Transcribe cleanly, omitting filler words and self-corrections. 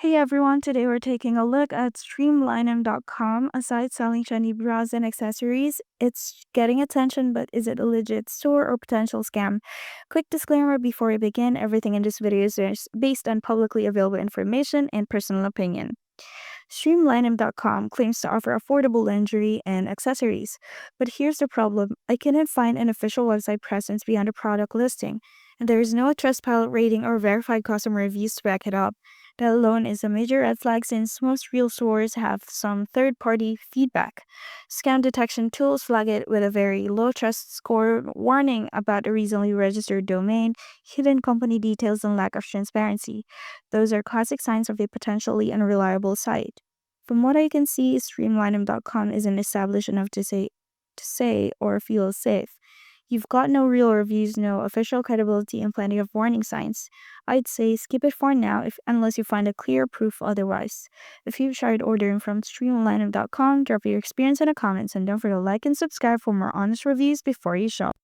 Hey everyone, today we're taking a look at Streamlinem.com, a site selling trendy bras and accessories. It's getting attention, but is it a legit store or potential scam? Quick disclaimer before we begin, everything in this video is based on publicly available information and personal opinion. Streamlinem.com claims to offer affordable lingerie and accessories. But here's the problem, I cannot find an official website presence beyond a product listing, and there is no Trustpilot rating or verified customer reviews to back it up. That alone is a major red flag since most real stores have some third-party feedback. Scam detection tools flag it with a very low trust score, warning about a recently registered domain, hidden company details, and lack of transparency. Those are classic signs of a potentially unreliable site. From what I can see, Streamlinem.com isn't established enough to say or feel safe. You've got no real reviews, no official credibility, and plenty of warning signs. I'd say skip it for now unless you find a clear proof otherwise. If you've tried ordering from Streamlinem.com, drop your experience in the comments and don't forget to like and subscribe for more honest reviews before you shop.